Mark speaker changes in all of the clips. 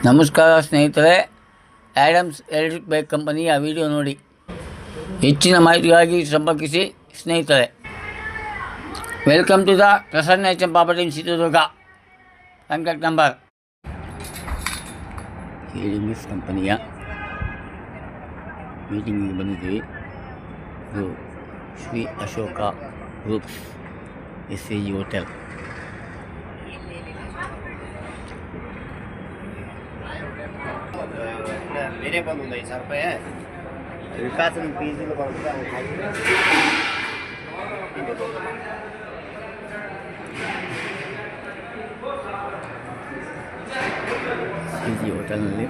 Speaker 1: ನಮಸ್ಕಾರ ಸ್ನೇಹಿತರೆ, Adams electric bike ಕಂಪನಿಯ ವಿಡಿಯೋ ನೋಡಿ. ಹೆಚ್ಚಿನ ಮಾಹಿತಿಗಾಗಿ ಸಂಪರ್ಕಿಸಿ ಸ್ನೇಹಿತರೆ. Welcome to the Prasanna H M property in Chitradurga. Contact number. Adams ಕಂಪನಿಯ ಮೀಟಿಂಗಿಗೆ ಬಂದಿದ್ದೀವಿ. ಇದು Shri Ashoka groups SAG hotel.
Speaker 2: ಬೇರೆ ಬಂದು ಒಂದು 5,000 ರೂಪಾಯಿ ವಿಕಾಸನ ಪೀಸಿಗೆ ಬಂದು
Speaker 1: SAG ಹೋಟೆಲ್ನಲ್ಲಿ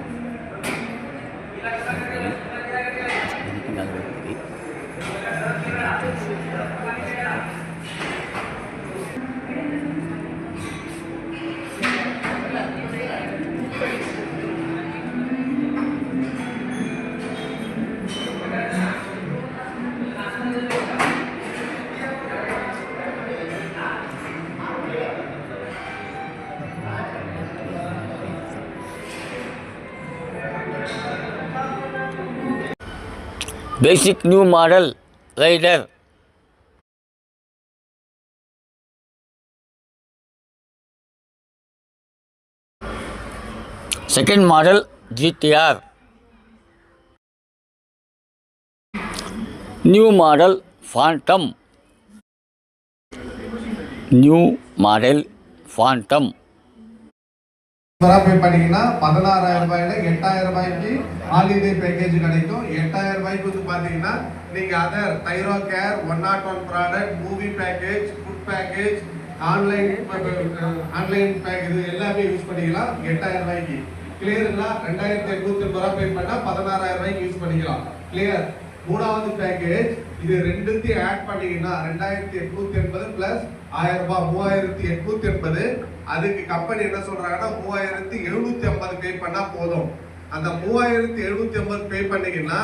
Speaker 1: Basic new model Raider. Second model GTR. New model Phantom. New model Phantom.
Speaker 3: பே பண்ணிங்கன்னா 16,000 ரூபாயில 8,000 ரூபாய்க்கு ஹாலிடே பேக்கேஜ் கிடைக்கும். 8,000 ரூபாய்க்கு வந்து பாத்தீங்கன்னா நீங்க other Thyrocare 101 product, movie package, food package, online package எல்லாமே யூஸ் பண்ணிக்கலாம். 8,000 ரூபாய்க்கு கிளியர்ங்களா? 2,880 ரூபாய் பே பண்ணா 16,000 ரூபாய்க்கு யூஸ் பண்ணிக்கலாம். கிளியர்? மூணாவது பேக்கேஜ் இது ரெண்டுத்தையும் ஆட் பண்ணீங்கன்னா 2,880 பிளஸ் 1,000 ரூபாய் 3,880. அதுக்கு கம்பெனி என்ன சொல்றாங்கன்னா 3,750 பே பண்ணா போதும். அந்த 3,750 பே பண்ணீங்கன்னா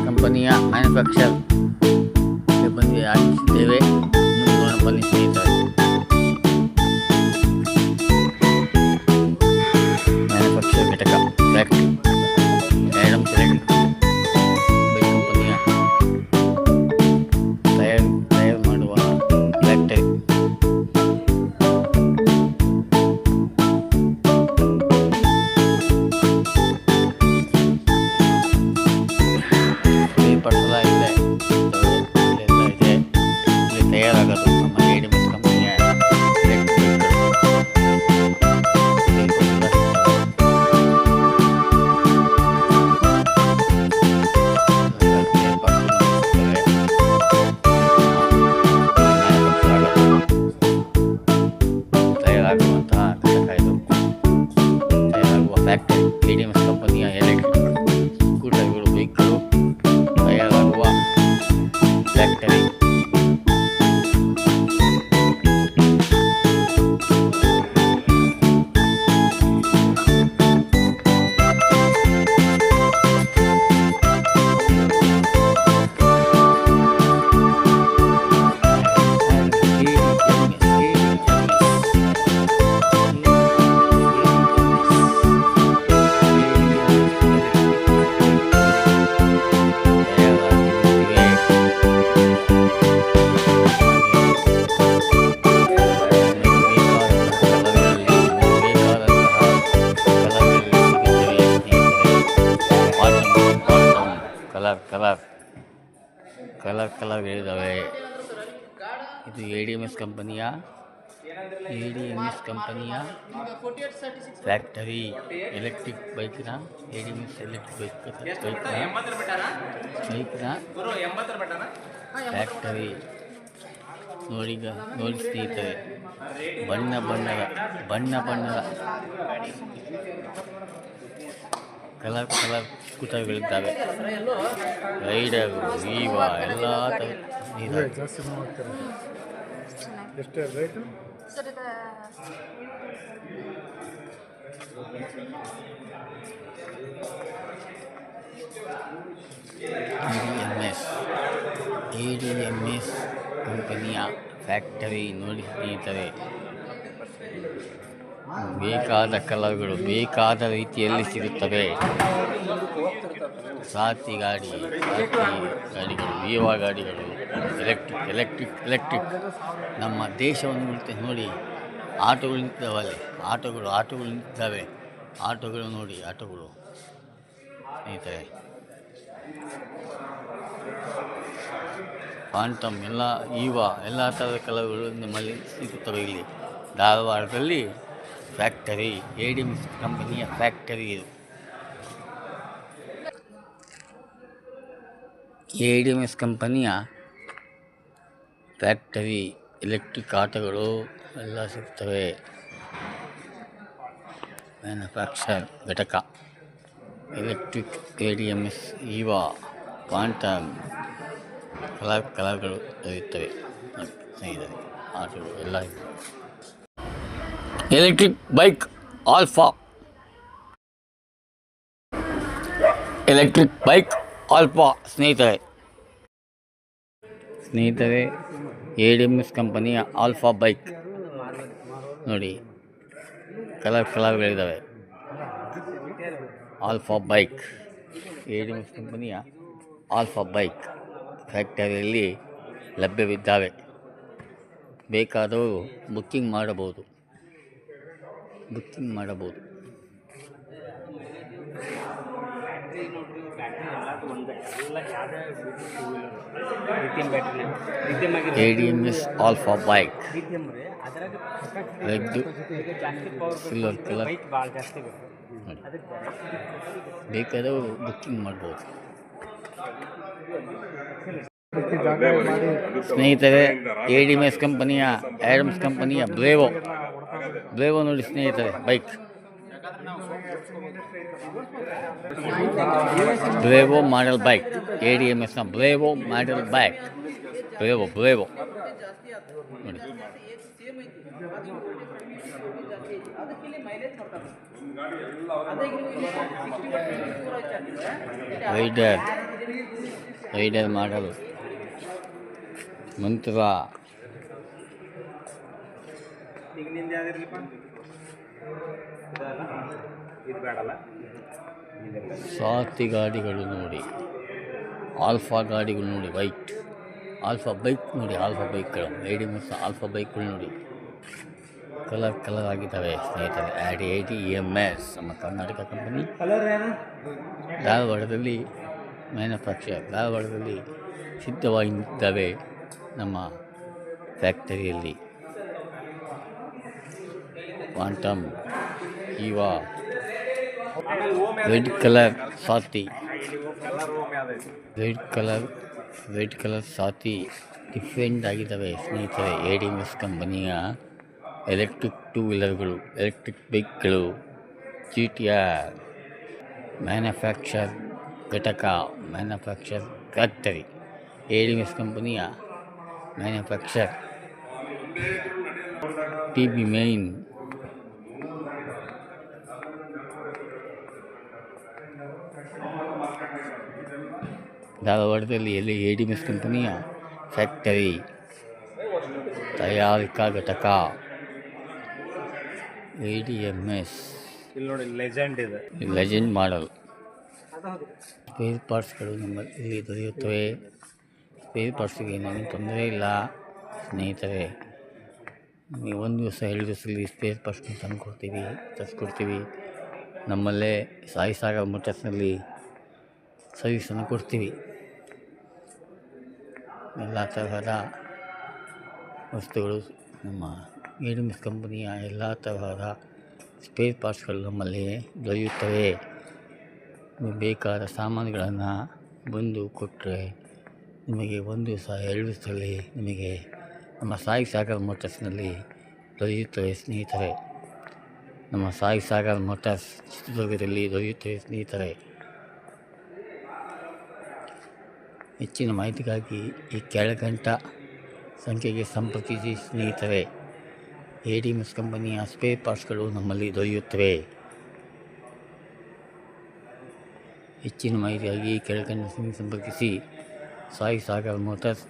Speaker 1: ಕಂಪನಿಯ ಮ್ಯಾನುಫ್ಯಾಕ್ಚರ್ ಬಂದು ಆಗಿಸಿದ್ದೇವೆ. ಮುಂದೆ ಬನ್ನಿ ಸ್ನೇಹಿತರೆ. ಮ್ಯಾನುಫ್ಯಾಕ್ಚರ್ ಘಟಕ ಫ್ಯಾಕ್ಟ್ರಿ ಆ್ಯಡಮ್ಸ್ ಎಲೆಕ್ಟ್ರಿಕ್ ಬೈಕ್ ಕಂಪನಿಯ ತಯಾರು ಮಾಡುವ ಫ್ಯಾಕ್ಟರಿ. ತಯಾರಾಗೋದು ನಮ್ಮ ADMS ಕಂಪನಿಯ ತಯಾರಾಗುವಂತಹ ಘಟಕ ಇದು. ತಯಾರಾಗುವ ಫ್ಯಾಕ್ಟರಿ ADMS ಕಂಪನಿಯ ಎಲೆಕ್ಟ್ರಿಕ್ ಸ್ಕೂಟರ್ಗಳು, ಬೈಕ್ಗಳು ತಯಾರಾಗುವ ಫ್ಯಾಕ್ಟರಿ. ಕಲರ್ ಹೇಳಿದ್ದಾವೆ. ಇದು ADMS ಕಂಪನಿಯ ಫ್ಯಾಕ್ಟರಿ ಎಲೆಕ್ಟ್ರಿಕ್ ಬೈಕಿನ ADMS ಎಲೆಕ್ಟ್ರಿಕ್ ಬೈಕಿನ ಫ್ಯಾಕ್ಟರಿ. ನೋಡಿ ಸ್ನೇಹಿತರೆ, ಬಣ್ಣ ಬಣ್ಣದ ಕಲರ್ ಸ್ಕೂಟರ್ಗಳಿದ್ದಾವೆ. ರೈಡರ್, ವೀವಾ ಎಲ್ಲ ಥರ.
Speaker 4: ಜಾಸ್ತಿ ಮಾಡ್ತಾರೆ. ಎಷ್ಟು ರೇಟ್?
Speaker 1: ADMS ಕಂಪನಿಯ ಫ್ಯಾಕ್ಟರಿ ನೋಡಿ ಸ್ನೇಹಿತರೆ. ಬೇಕಾದ ಕಲರ್ಗಳು ಬೇಕಾದ ರೀತಿಯಲ್ಲಿ ಸಿಗುತ್ತವೆ. ಸಾತಿ ಗಾಡಿಗಳು, ವೀವಾ ಗಾಡಿಗಳು, ಎಲೆಕ್ಟ್ರಿಕ್ ನಮ್ಮ ದೇಶವನ್ನು ಉಳಿತ ನೋಡಿ. ಆಟೋಗಳು ನಿಂತಿದ್ದಾವಲ್ಲಿ, ಆಟೋಗಳು ನಿಂತಿದ್ದಾವೆ. ಆಟೋಗಳು ನೋಡಿ, ಆಟೋಗಳು ಸ್ನೇಹಿತರೆ. ಕ್ವಾಂಟಮ್ ಎಲ್ಲ ಥರದ ಕಲರ್ಗಳು ನಮ್ಮಲ್ಲಿ ಸಿಗುತ್ತವೆ. ಇಲ್ಲಿ ಧಾರವಾಡದಲ್ಲಿ ಫ್ಯಾಕ್ಟರಿ, ADMS ಕಂಪನಿಯ ಫ್ಯಾಕ್ಟರಿ ಇದು. ADMS ಕಂಪನಿಯ ಫ್ಯಾಕ್ಟರಿ ಎಲೆಕ್ಟ್ರಿಕ್ ಆಟೋಗಳು ಎಲ್ಲ ಸಿಗ್ತವೆ. ಮ್ಯಾನುಫ್ಯಾಕ್ಚರ್ ಘಟಕ ಎಲೆಕ್ಟ್ರಿಕ್, ADMS, ಈವಾ, ಕ್ವಾಂಟಮ್ ಕಲರ್ಗಳು ದೊರೆಯುತ್ತವೆ ಸ್ನೇಹಿತರೆ. ಆಟೋಗಳು ಎಲ್ಲ ಇದೆ. ಎಲೆಕ್ಟ್ರಿಕ್ ಬೈಕ್ ಆಲ್ಫಾ ಸ್ನೇಹಿತರೆ ADMS ಕಂಪನಿಯ ಆಲ್ಫಾ ಬೈಕ್ ನೋಡಿ, ಕಲರ್ಗಳಿದ್ದಾವೆ. ಆಲ್ಫಾ ಬೈಕ್, ADMS ಕಂಪನಿಯ ಆಲ್ಫಾ ಬೈಕ್ ಫ್ಯಾಕ್ಟರಿಯಲ್ಲಿ ಲಭ್ಯವಿದ್ದಾವೆ. ಬೇಕಾದವರು ಬುಕ್ಕಿಂಗ್ ಮಾಡಬಹುದು. ADMS alpha bike red silver colour, ಬೇಕಾದವರು ಬುಕ್ಕಿಂಗ್ ಮಾಡ್ಬೋದು ಸ್ನೇಹಿತರೆ. ADMS ಕಂಪನಿಯ ಬ್ರೇವೋ ನೋಡಿ ಸ್ನೇಹಿತರೆ. ಬೈಕ್ ಬ್ರೇವೋ ಮಾಡೆಲ್ ಬೈಕ್, ADMSನ ಬ್ರೇವೋ ಮಾಡೆಲ್ ಬೈಕ್. ಬ್ರೇವೋ ನೋಡಿ. ರೈಡರ್ ಮಾಡಲು ಮಂತ್ರ ಸಾತಿ ಗಾಡಿಗಳು ನೋಡಿ, ಆಲ್ಫಾ ಗಾಡಿಗಳು ನೋಡಿ, ವೈಟ್ ಆಲ್ಫಾ ಬೈಕ್ ನೋಡಿ, ಆಲ್ಫಾ ಬೈಕ್ಗಳು, ADMS ಆಲ್ಫಾ ಬೈಕ್ಗಳು ನೋಡಿ, ಕಲರ್ ಆಗಿದ್ದಾವೆ ಸ್ನೇಹಿತರೆ. ADMS ನಮ್ಮ ಕರ್ನಾಟಕ ಕಂಪನಿ ಧಾರವಾಡದಲ್ಲಿ ಧಾರವಾಡದಲ್ಲಿ ಸಿದ್ಧವಾಗಿ ನಿಂತಿದ್ದಾವೆ ನಮ್ಮ ಫ್ಯಾಕ್ಟರಿಯಲ್ಲಿ. ಕ್ವಾಂಟಮ್, ಈವಾ, ರೆಡ್ ಕಲರ್ ಸಾತಿ ಡಿಫ್ರೆಂಟ್ ಆಗಿದ್ದಾವೆ ಸ್ನೇಹಿತರೆ. ADMS ಕಂಪನಿಯ ಎಲೆಕ್ಟ್ರಿಕ್ 2 ವೀಲರ್ಗಳು, ಎಲೆಕ್ಟ್ರಿಕ್ ಬೈಕ್ಗಳು, GTR ಮ್ಯಾನುಫ್ಯಾಕ್ಚರ್ ಘಟಕ, ಮ್ಯಾನುಫ್ಯಾಕ್ಚರ್ ಫ್ಯಾಕ್ಟರಿ, ADMS ಕಂಪನಿಯ ಮ್ಯಾನುಫ್ಯಾಕ್ಚರ್ TB ಮೇನ್. ಧಾರವಾಡದಲ್ಲಿ ADMS ಕಂಪನಿಯ ಫ್ಯಾಕ್ಟರಿ, ತಯಾರಿಕಾ ಘಟಕ, ADMS ಲೆಜೆಂಡ್ ಮಾಡಲ್. ಸ್ಪೇರ್ ಪಾರ್ಟ್ಸ್ಗಳು ನಮ್ಮಲ್ಲಿ ದೊರೆಯುತ್ತವೆ. ಸ್ಪೇರ್ ಪಾರ್ಟ್ಸ್ಗೆ ಏನು ತೊಂದರೆ ಇಲ್ಲ ಸ್ನೇಹಿತರೆ. ನೀವು 1 ದಿವಸ 2 ದಿವಸದಲ್ಲಿ ಸ್ಪೇರ್ ಪಾರ್ಟ್ಸ್ನ ತರಿಸ್ಕೊಡ್ತೀವಿ. ನಮ್ಮಲ್ಲೇ ಸಾಯಿ ಸಾಗರ್ ಮೋಟರ್ಸ್ನಲ್ಲಿ ಸರ್ವಿಸನ್ನು ಕೊಡ್ತೀವಿ. ಎಲ್ಲ ತರಹದ ವಸ್ತುಗಳು ನಮ್ಮ ADMS ಕಂಪನಿಯ ಎಲ್ಲ ತರಹದ ಸ್ಪೇರ್ ಪಾರ್ಟ್ಸ್ಗಳು ನಮ್ಮಲ್ಲಿ ದೊರೆಯುತ್ತವೆ. ಬೇಕಾದ ಸಾಮಾನುಗಳನ್ನು ಬಂದು ಕೊಟ್ಟರೆ ನಿಮಗೆ 1 ದಿವಸ 2 ದಿವಸದಲ್ಲಿ ನಿಮಗೆ ನಮ್ಮ ಸಾಯಿ ಸಾಗರ್ ಮೋಟರ್ಸ್ನಲ್ಲಿ ದೊರೆಯುತ್ತವೆ ಸ್ನೇಹಿತರೆ. ನಮ್ಮ ಸಾಯಿ ಸಾಗರ್ ಮೋಟರ್ಸ್ ಚಿತ್ರದುರ್ಗದಲ್ಲಿ ದೊರೆಯುತ್ತವೆ ಸ್ನೇಹಿತರೆ. ಹೆಚ್ಚಿನ ಮಾಹಿತಿಗಾಗಿ ಈ ಕೆಳಕಂಠ ಸಂಖ್ಯೆಗೆ ಸಂಪರ್ಕಿಸಿ ಸ್ನೇಹಿತರೆ. ADMS ಕಂಪನಿಯ ಸ್ಪೇರ್ ಪಾರ್ಟ್ಸ್ಗಳು ನಮ್ಮಲ್ಲಿ ದೊರೆಯುತ್ತವೆ. ಹೆಚ್ಚಿನ ಮಾಹಿತಿಗಾಗಿ ಕೆಳಕಂಡ ಸಂಪರ್ಕಿಸಿ. ಸಾಯಿ ಸಾಗರ್ ಮೋಟಾರ್ಸ್,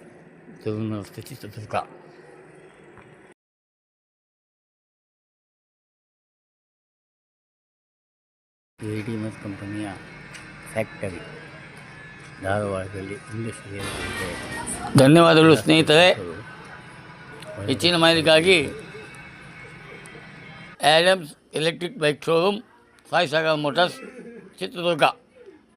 Speaker 1: ತಿರುವನೂರು ಸ್ಥಿತಿ ಚಿತ್ರದುರ್ಗ. ADMS ಕಂಪನಿಯ ಫ್ಯಾಕ್ಟರಿ ಧಾರವಾಡದಲ್ಲಿ ಇಂಡಸ್ಟ್ರಿಯಲ್ ಇದೆ. ಧನ್ಯವಾದಗಳು ಸ್ನೇಹಿತರೆ. ಹೆಚ್ಚಿನ ಮಾಹಿತಿಗಾಗಿ Adams electric bike showroom, Sai Sagar motors, Chitradurga.